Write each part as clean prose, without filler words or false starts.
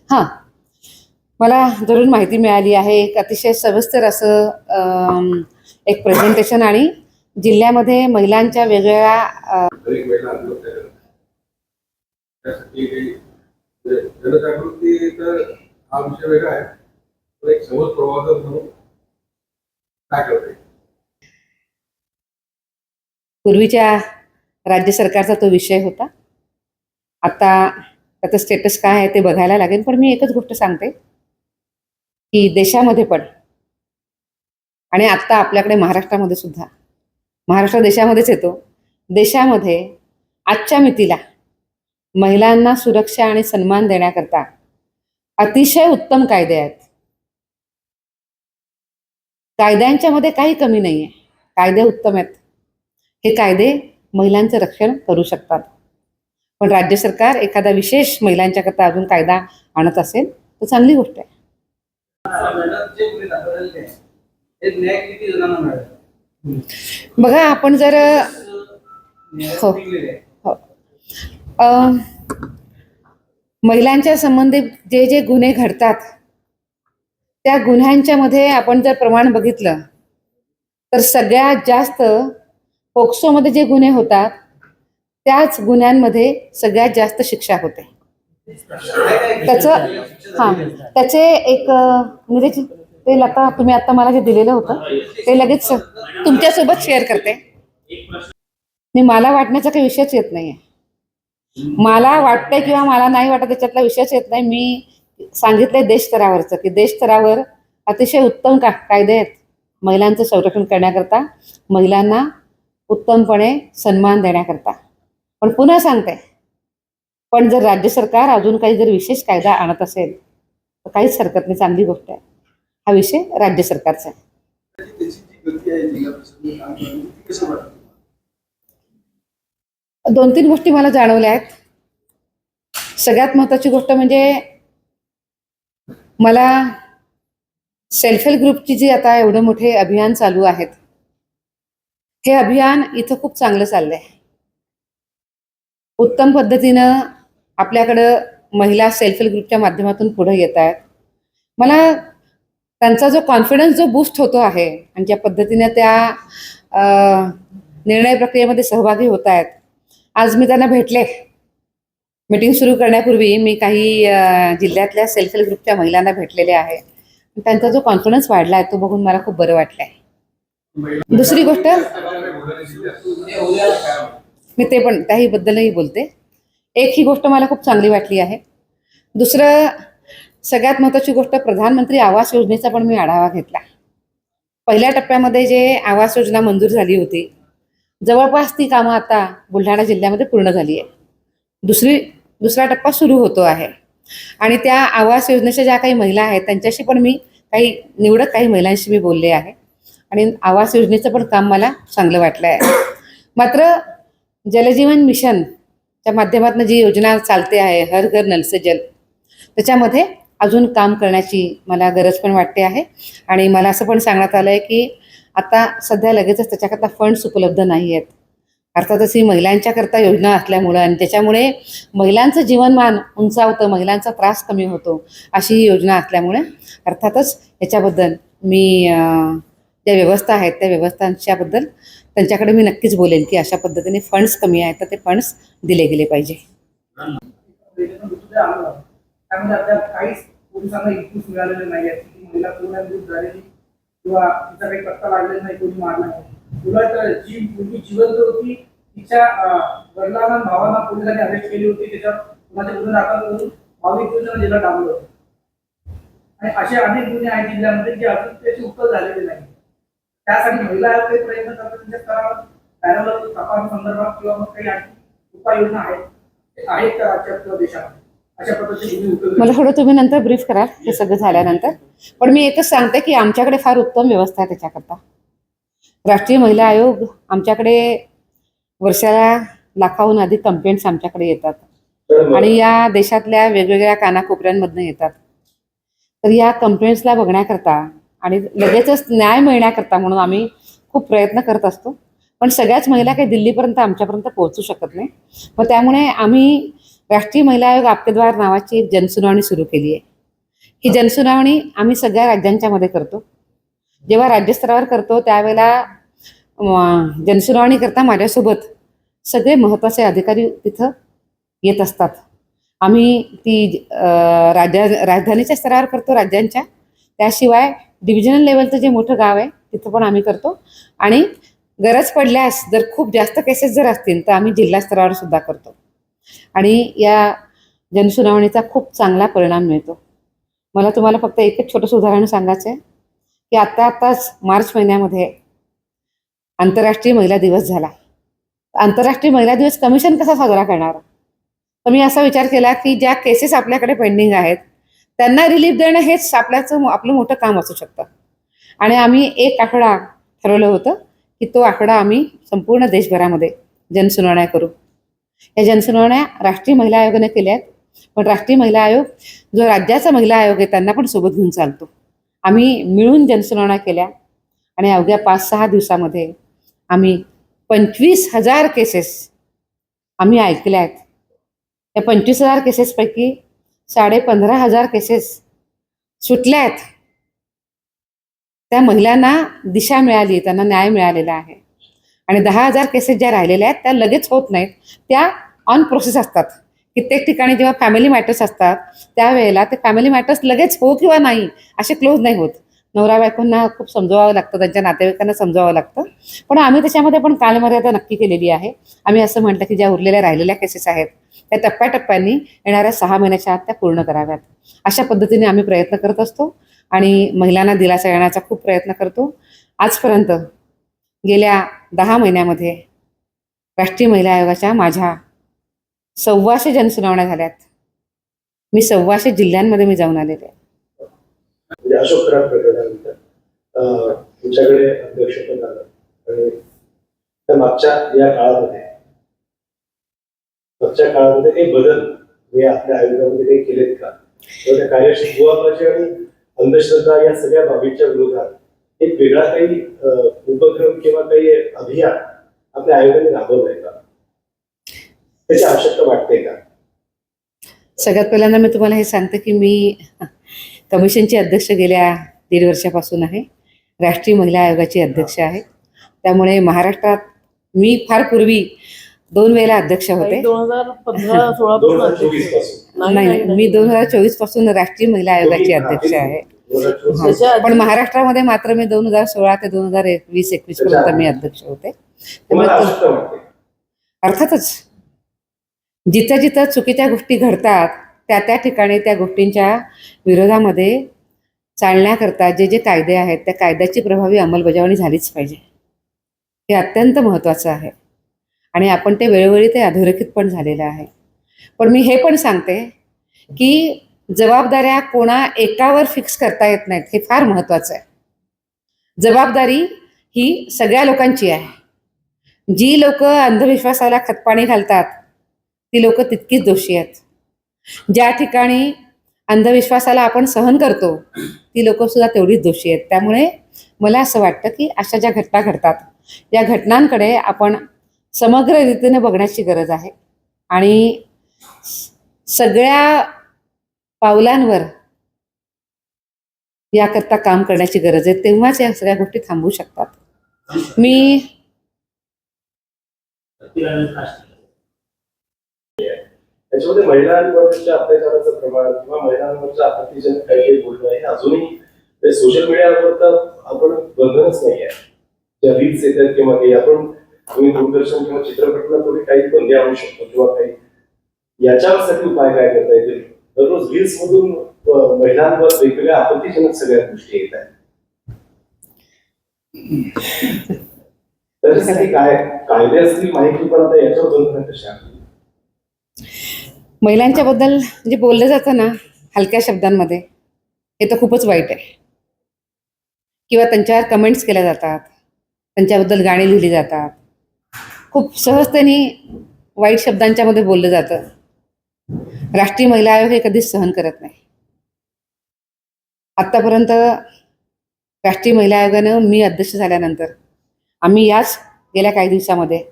हां, मला जरूर माहिती मिळाली आहे. एक अतिशय सविस्तर असं एक प्रेझेंटेशन आणि जिल्ह्यामध्ये महिलांच्या वेगवेगळ्या जनजागृती तर हा विषय वेगळा आहे, पण एक समज प्रवर्धक म्हणून काय करते. पूर्वीच्या राज्य सरकारचा तो विषय होता. आता त्याचं स्टेटस काय आहे ते बघायला लागेल. पण मी एकच गोष्ट सांगते की देशामध्ये पण आणि आत्ता आपल्याकडे महाराष्ट्रामध्ये सुद्धा, महाराष्ट्र देशामध्येच येतो, देशामध्ये आजच्या मितीला महिलांना सुरक्षा आणि सन्मान देण्याकरता अतिशय उत्तम कायदे आहेत. कायद्यांच्या मध्ये काही कमी नाही आहे. कायदे उत्तम आहेत. हे कायदे महिलांचं रक्षण करू शकतात. पण राज्य सरकार एखादा विशेष महिलांच्या करता अजून कायदा आणत असेल तर चांगली गोष्ट आहे. बघा, आपण जर हो हो महिलांच्या संबंधित जे जे गुन्हे घडतात त्या गुन्ह्यांच्या मध्ये आपण जर प्रमाण बघितलं तर सगळ्यात जास्त पोक्सोमध्ये जे गुन्हे होतात त्याच गुन्ह्यांमध्ये सगळ्यात जास्त शिक्षा होते. त्याचे एक निरीक्षण ते लता तुम्ही आता मला जे दिलेलं होतं ते लगेच तुमच्यासोबत शेअर करते. मला वाटण्याचा काही विषयच येत नाहीये. मला वाटतंय किंवा मला नाही वाटत त्याच्यातला विषयच येत नाही. मी सांगितलंय देश स्तरावरचं की देश स्तरावर अतिशय उत्तम कायदे आहेत महिलांचं संरक्षण करण्याकरता, महिलांना उत्तमपणे सन्मान देण्याकरता. पण पुन्हा सांगते, पण जर राज्य सरकार अजून काही जर विशेष कायदा आणत असेल तर काहीच हरकत नाही, चांगली गोष्ट आहे. हा विषय राज्य सरकारचा आहे. 2-3 गोष्टी मला जाणवल्या आहेत. सगळ्यात महत्त्वाची गोष्ट म्हणजे मला सेल्फ हेल्प ग्रुपची जी आता एवढे मोठे अभियान चालू आहेत, हे अभियान इथं खूप चांगलं चाललंय. उत्तम पद्धतीनं आपल्याकडं महिला सेल्फ हेल्प ग्रुपच्या माध्यमातून पुढे येत आहेत. मला त्यांचा जो कॉन्फिडन्स जो बूस्ट होतो आहे आणि ज्या पद्धतीने त्या निर्णय प्रक्रियेमध्ये सहभागी होत आहेत. आज मी त्यांना भेटले. मीटिंग सुरू करण्यापूर्वी मी काही जिल्ह्यातल्या सेल्फ हेल्प ग्रुपच्या महिलांना भेटलेले आहे. त्यांचा जो कॉन्फिडन्स वाढला आहे तो बघून मला खूप बरं वाटलंय. दुसरी गोष्ट मी ते पण त्याही बद्दलही बोलते. एक ही गोष्ट मला खूप चांगली वाटली आहे. दुसरं सगळ्यात महत्त्वाची गोष्ट, प्रधानमंत्री आवास योजनेचा पण मी आढावा घेतला. पहिल्या टप्प्यामध्ये जे आवास योजना मंजूर झाली होती, जवळपास ती कामं आता बुलढाणा जिल्ह्यामध्ये पूर्ण झाली आहे. दुसरा टप्पा सुरू होतो आहे आणि त्या आवास योजनेच्या ज्या काही महिला आहेत त्यांच्याशी पण मी निवडक काही महिलांशी मी बोलले आहे आणि आवास योजनेचं पण काम मला चांगलं वाटलं आहे. मात्र जलजीवन मिशनच्या माध्यमातून जी योजना चालते आहे, हर घर नल से जल, त्याच्यामध्ये अजून काम करण्याची मला गरज पण वाटते आहे. आणि मला असं पण सांगण्यात आलं आहे की आता सध्या लगेचच त्याच्याकरता फंड्स उपलब्ध नाही आहेत. अर्थातच ही महिलांच्याकरता योजना असल्यामुळं आणि त्याच्यामुळे महिलांचं जीवनमान उंचावतं, महिलांचा त्रास कमी होतो अशी ही योजना असल्यामुळे अर्थातच याच्याबद्दल मी ज्या व्यवस्था आहेत त्या व्यवस्थांच्याबद्दल त्यांच्याकडे मी नक्कीच बोलेन की अशा पद्धतीने फंड्स कमी आहेत तर ते फंड्स दिले गेले पाहिजे. किंवा तिचा काही पत्ता लागलेला नाही, कोणी मारला नाही. उलट जी मुलगी जिवंत होती तिच्या वडिलांना भावांना पोलिसांनी अरेस्ट केली होती. त्याच्यावर कुणाचे गुन्हे दाखल करून 22 दिवसांना जेलात डांबलं होतं. आणि असे अनेक गुन्हे आहेत जिल्ह्यामध्ये जे अजून त्याची उत्तर झालेले नाही. त्यासाठी महिला आयोग काही प्रयत्न करतात त्यांच्या स्तरावर पॅरलल तपास संदर्भात किंवा मग काही उपाययोजना आहेत का राज्यात किंवा देशात अशा पद्धतीने? मला थोडं तुम्ही नंतर ब्रीफ कराल हे सगळं झाल्यानंतर. पण मी एकच सांगते की आमच्याकडे फार उत्तम व्यवस्था आहे त्याच्याकरता. राष्ट्रीय महिला आयोग आमच्याकडे वर्षाला लाखाहून अधिक कंप्लेंट्स आमच्याकडे येतात आणि या देशातल्या वेगवेगळ्या कानाकोपऱ्यांमधून येतात. तर या कंप्लेंट्सला बघण्याकरता आणि लगेचच न्याय मिळण्याकरता म्हणून आम्ही खूप प्रयत्न करत असतो. पण सगळ्याच महिला काही दिल्लीपर्यंत आमच्यापर्यंत पोहोचू शकत नाही. मग त्यामुळे आम्ही राष्ट्रीय महिला आयोग आपके द्वार नावाची एक जनसुनावणी सुरू केली आहे. ही जनसुनावणी आम्ही सगळ्या राज्यांच्या मध्ये करतो. जेव्हा राज्यस्तरावर करतो त्यावेळेला जनसुनावणी करता माझ्यासोबत सगळे महत्त्वाचे अधिकारी तिथं येत असतात. आम्ही ती राजधानीच्या स्तरावर करतो राज्यांच्या, त्याशिवाय डिव्हिजनल लेवलचं जे मोठं गाव आहे तिथं पण आम्ही करतो. आणि गरज पडल्यास जर खूप जास्त केसेस जर असतील तर आम्ही जिल्हा स्तरावर सुद्धा करतो. आणि या जनसुनावणीचा खूप चांगला परिणाम मिळतो. मला तुम्हाला फक्त एकच छोटंसं उदाहरण सांगायचं आहे की आत्ताच मार्च महिन्यामध्ये आंतरराष्ट्रीय महिला दिवस झाला. आंतरराष्ट्रीय महिला दिवस कमिशन कसा साजरा करणार? तर मी असा विचार केला की ज्या केसेस आपल्याकडे पेंडिंग आहेत त्यांना रिलीफ देणं हेच आपलं मोठं काम असू शकतं. आणि आम्ही एक आठवडा ठरवलं होतं की तो आठवडा आम्ही संपूर्ण देशभरामध्ये जनसुनावण्या करू. या जनसुनावण्या राष्ट्रीय महिला आयोगाने केल्या आहेत, पण राष्ट्रीय महिला आयोग जो राज्याचा महिला आयोग आहे त्यांना पण सोबत घेऊन चालतो. आम्ही मिळून जनसुनावण्या केल्या आणि अवघ्या 5-6 दिवसामध्ये आम्ही 25,000 केसेस आम्ही ऐकल्या आहेत. या 25,000 केसेसपैकी 15,500 केसेस सुटल्या आहेत. त्या महिलांना दिशा मिळाली, त्यांना न्याय मिळालेला आहे. आणि 10,000 केसेस ज्या राहिलेल्या आहेत त्या लगेच होत नाहीत, त्या ऑन प्रोसेस असतात. कित्येक ठिकाणी जेव्हा फॅमिली मॅटर्स असतात त्यावेळेला ते फॅमिली मॅटर्स लगेच हो किंवा नाही असे क्लोज नाही होत. नवरा बायकोंना खूप समजवावं लागतं, त्यांच्या नातेवाईकांना समजावं लागतं. पण आम्ही त्याच्यामध्ये पण कालमर्यादा नक्की केलेली आहे. आम्ही असं म्हटलं की ज्या उरलेल्या राहिलेल्या केसेस आहेत त्या टप्प्याटप्प्यांनी येणाऱ्या 6 महिन्याच्या आत त्या पूर्ण कराव्यात. अशा पद्धतीने आम्ही प्रयत्न करत असतो आणि महिलांना दिलासा देण्याचा खूप प्रयत्न करतो. आजपर्यंत गेल्या 10 महिन्यामध्ये राष्ट्रीय महिला आयोगाच्या माझ्या 1,400 जनसुनावण्या झाल्यात. मी 1,400 जिल्ह्यांमध्ये मी जाऊन आलेले आहे. म्हणजे अशोक खराब प्रकरणानंतर तुमच्याकडे अध्यक्षपद आलं आणि त्या मागच्या काळामध्ये काही बदल हे आपल्या आयोगामध्ये काही केलेत का? तर त्या कार्यशील भूवापाची आणि अंधश्रद्धा या सगळ्या बाबींच्या विरोधात एक वेगळा काही उपक्रम किंवा काही अभियान आपल्या आयोगाने राबवलंय का? त्याची आवश्यकता वाटते का? सगळ्यात पहिल्यांदा मी तुम्हाला हे सांगते की मी कमिशनची अध्यक्ष गेल्या 1.5 वर्षापासून आहे. राष्ट्रीय महिला आयोगाची अध्यक्ष आहे. त्यामुळे महाराष्ट्रात मी फार पूर्वी 2 वेळेला अध्यक्ष होते. 2015-16 2024 पासून नाही, मी 2024 पासून राष्ट्रीय महिला आयोगाची अध्यक्ष आहे. पण महाराष्ट्रामध्ये मात्र मी 2016 ते 2021 पर्यंत मी अध्यक्ष होते. त्यामुळे अर्थातच जिथं जिथं चुकीच्या गोष्टी घडतात त्या ठिकाणी त्या गोष्टींच्या विरोधामध्ये चालण्याकरता जे जे कायदे आहेत त्या कायद्याची प्रभावी अंमलबजावणी झालीच पाहिजे. हे अत्यंत महत्त्वाचं आहे आणि आपण ते वेळोवेळी ते अधोरेखित पण झालेलं आहे. पण मी हे पण सांगते की जबाबदाऱ्या कोणा एकावर फिक्स करता येत नाहीत, हे फार महत्त्वाचं आहे. जबाबदारी ही सगळ्या लोकांची आहे. जी लोक अंधविश्वासाला खतपाणी घालतात ती लोक तितकीच दोषी आहेत. ज्या ठिकाणी अंधविश्वासाला आपण सहन करतो ती लोक सुद्धा तेवढीच दोषी आहेत. त्यामुळे मला असं वाटतं की अशा ज्या घटना घडतात या घटनांकडे आपण समग्र रीतीने बघण्याची गरज आहे आणि सगळ्या पावलांवर याकरता काम करण्याची गरज आहे. तेव्हाच या सगळ्या गोष्टी थांबू शकतात. मी त्याच्यामध्ये महिलांवरच्या अत्याचाराचं प्रमाण किंवा महिलांवरच्या आपत्तीजनक काही बोलणं हे अजूनही सोशल मीडियावर तर आपण बंधनच नाही आहे. ज्या रील्स येतात किंवा काही आपण दूरदर्शन किंवा चित्रपटाला थोडी काही बंदी आणू शकतो किंवा काही याच्यासाठी उपाय काय करता येतील? दररोज रील्स मधून महिलांवर वेगवेगळ्या आपत्तीजनक सगळ्या गोष्टी येत आहेत. त्याच्यासाठी काय कायदे असतील माहिती, पण आता याच्यावर बंधन कशा? महिलांच्या बद्दल जे बोललं जातं ना हलक्या शब्दांमध्ये, हे तर खूपच वाईट आहे. किंवा त्यांच्यावर कमेंट्स केल्या जातात, त्यांच्याबद्दल गाणी लिहिली जातात, खूप सहजतेने वाईट शब्दांच्या मध्ये बोललं जातं. राष्ट्रीय महिला आयोग हे कधीच सहन करत नाही. आत्तापर्यंत राष्ट्रीय महिला आयोगानं मी अध्यक्ष झाल्यानंतर आम्ही याच गेल्या काही दिवसामध्ये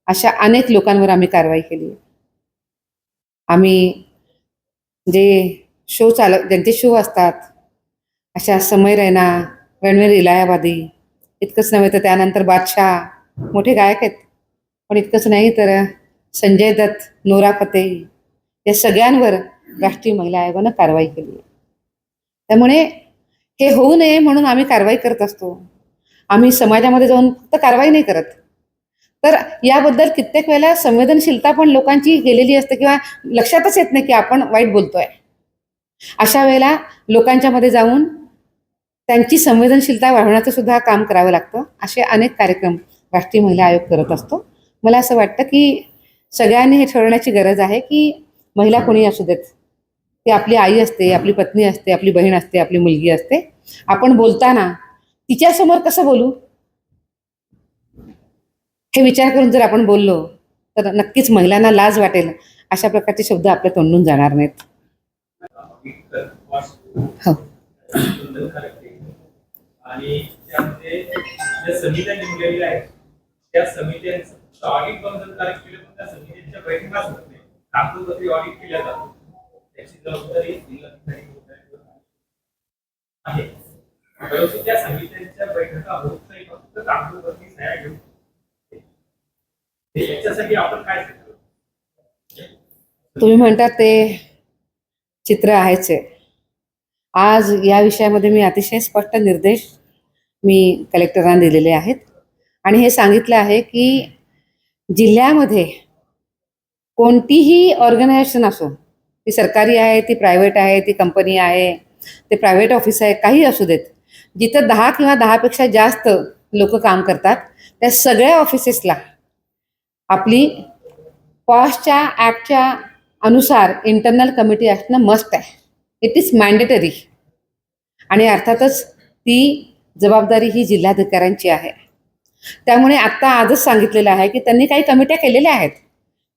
अशा अनेक लोकांवर आम्ही कारवाई केली. आम्ही जे ज्यांचे शो असतात, अशा समय रैना, रणवीर इलाहाबादी, इतकंच नव्हे तर त्यानंतर बादशाह, मोठे गायक आहेत, पण इतकंच नाही तर संजय दत्त, नोरा फतेही, या सगळ्यांवर राष्ट्रीय महिला आयोगानं कारवाई केली. त्यामुळे हे होऊ नये म्हणून आम्ही कारवाई करत असतो. आम्ही समाजामध्ये जाऊन फक्त कारवाई नाही करत, तर याबद्दल कित्येक वेळेला संवेदनशीलता पण लोकांची गेलेली असते किंवा लक्षातच येत नाही की आपण वाईट बोलतोय. अशा वेळेला लोकांच्या मध्ये जाऊन त्यांची संवेदनशीलता वाढवण्याचं सुद्धा काम करावं लागतं. असे अनेक कार्यक्रम राष्ट्रीय महिला आयोग करत असतो. मला असं वाटतं की सगळ्यांनी हे ठरवण्याची गरज आहे की महिला कोणी असू देत, ती आपली आई असते, आपली पत्नी असते, आपली बहीण असते, आपली मुलगी असते, आपण बोलताना तिच्यासमोर कसं बोलू हे विचार करून जर आपण बोललो तर नक्कीच महिलांना लाज वाटेल. अशा प्रकारचे शब्द आपल्या तोंडून जाणार नाहीत. हो. आणि त्यामध्ये ज्या समित्या नेमलेल्या आहेत त्या समित्यांचं ऑडिट बंधनकारक केलं, पण त्या समित्यांच्या बैठकाच होत नाही. कागदोपत्री ऑडिट केल्या जातात, त्याची जबाबदारी जिल्हाधिकारी आहे. परंतु त्या समित्यांच्या बैठका होत नाही, फक्त कागदोपत्री सह्या घेऊन. याच्यासाठी आपण काय करतो? तुम्ही म्हणतात ते चित्र आहेच आहे. आज या विषयामध्ये मी अतिशय स्पष्ट निर्देश मी कलेक्टरांना दिलेले आहेत आणि हे सांगितलं आहे की जिल्ह्यामध्ये कोणतीही ऑर्गनायझेशन असो, ती सरकारी आहे, ती प्रायव्हेट आहे, ती कंपनी आहे, ते प्रायव्हेट ऑफिस आहे, काही असू देत, जिथं 10 किंवा 10पेक्षा जास्त लोक काम करतात त्या सगळ्या ऑफिसेसला आपली पॉशच्या ॲक्टच्या अनुसार इंटरनल कमिटी असणं मस्ट आहे. It is mandatory. आणि अर्थातच ती जबाबदारी ही जिल्हाधिकाऱ्यांची आहे. त्यामुळे आत्ता आजच सांगितलेलं आहे की त्यांनी काही कमिट्या केलेल्या आहेत,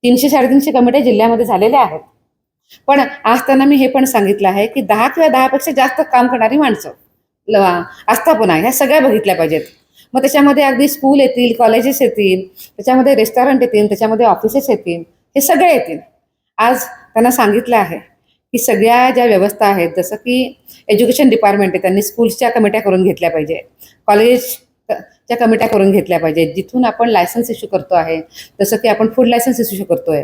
300-350 कमिट्या जिल्ह्यामध्ये झालेल्या आहेत. पण आज त्यांना मी हे पण सांगितलं आहे की 10 किंवा 10पेक्षा जास्त काम करणारी माणसं आस्थापना ह्या सगळ्या बघितल्या पाहिजेत. मग त्याच्यामध्ये अगदी स्कूल येतील, कॉलेजेस येतील, त्याच्यामध्ये रेस्टॉरंट येतील, त्याच्यामध्ये ऑफिसेस येतील, हे सगळे येतील. आज त्यांना सांगितलं आहे की सगळ्या ज्या व्यवस्था आहेत, जसं की एज्युकेशन डिपार्टमेंट आहे, त्यांनी स्कूल्सच्या कमिट्या करून घेतल्या पाहिजे, कॉलेजच्या कमिट्या करून घेतल्या पाहिजेत, जिथून आपण लायसन्स इश्यू करतो आहे, जसं की आपण फूड लायसन्स इश्यू करतोय.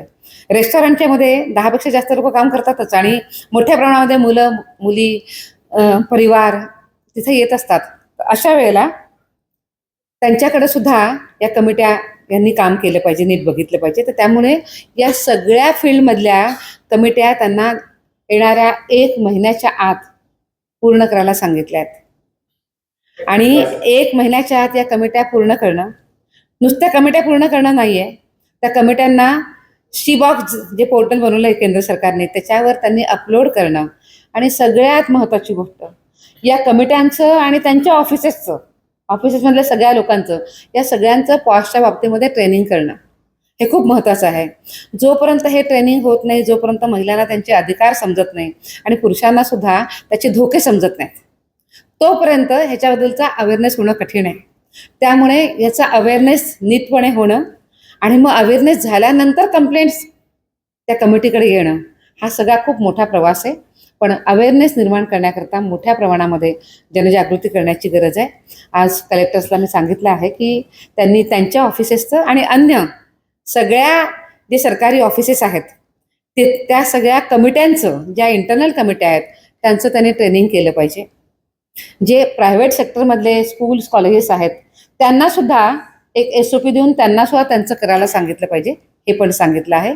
रेस्टॉरंटच्या मध्ये 10पेक्षा जास्त लोक काम करतातच आणि मोठ्या प्रमाणामध्ये मुलं मुली परिवार तिथे येत असतात. अशा वेळेला त्यांच्याकडे सुद्धा या कमिट्या यांनी काम केलं पाहिजे, नीट बघितलं पाहिजे. तर त्यामुळे या सगळ्या फील्डमधल्या कमिट्या त्यांना येणाऱ्या 1 महिन्याच्या आत पूर्ण करायला सांगितल्या आहेत. आणि 1 महिन्याच्या आत या कमिट्या पूर्ण करणं, नुसत्या कमिट्या पूर्ण करणं नाही आहे, त्या कमिट्यांना शी-बॉक्स जे पोर्टल बनवलं आहे केंद्र सरकारने त्याच्यावर त्यांनी अपलोड करणं. आणि सगळ्यात महत्त्वाची गोष्ट, या कमिट्यांचं आणि त्यांच्या ऑफिसेसमधल्या सगळ्या लोकांचं, या सगळ्यांचं पॉशच्या बाबतीमध्ये ट्रेनिंग करणं हे खूप महत्त्वाचं आहे. जोपर्यंत हे ट्रेनिंग होत नाही, जोपर्यंत महिलांना त्यांचे अधिकार समजत नाही आणि पुरुषांना सुद्धा त्याचे धोके समजत नाहीत, तोपर्यंत ह्याच्याबद्दलचा अवेअरनेस होणं कठीण आहे. त्यामुळे याचा अवेअरनेस नीटपणे होणं आणि मग अवेअरनेस झाल्यानंतर कंप्लेंट्स त्या कमिटीकडे येणं, हा सगळा खूप मोठा प्रवास आहे. पण अवेअरनेस निर्माण करण्याकरता मोठ्या प्रमाणामध्ये जनजागृती करण्याची गरज आहे. आज कलेक्टर्सला मी सांगितलं आहे की त्यांनी त्यांच्या ऑफिसेसचं आणि अन्य सगळ्या जे सरकारी ऑफिसेस आहेत त्या सगळ्या कमिट्यांचं, ज्या इंटरनल कमिट्या आहेत त्यांचं त्यांनी ट्रेनिंग केलं पाहिजे. जे प्रायव्हेट सेक्टरमधले स्कूल्स कॉलेजेस आहेत त्यांनासुद्धा एक SOP देऊन त्यांनासुद्धा त्यांचं करायला सांगितलं पाहिजे, हे पण सांगितलं आहे.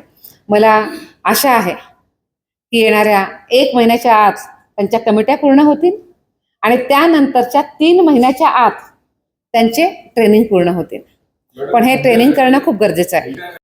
मला आशा आहे की येणाऱ्या 1 महिन्याच्या आत त्यांच्या कमिट्या पूर्ण होतील आणि त्यानंतरच्या 3 महिन्याच्या आत त्यांचे ट्रेनिंग पूर्ण होतील. पण हे ट्रेनिंग करणं खूप गरजेचं आहे.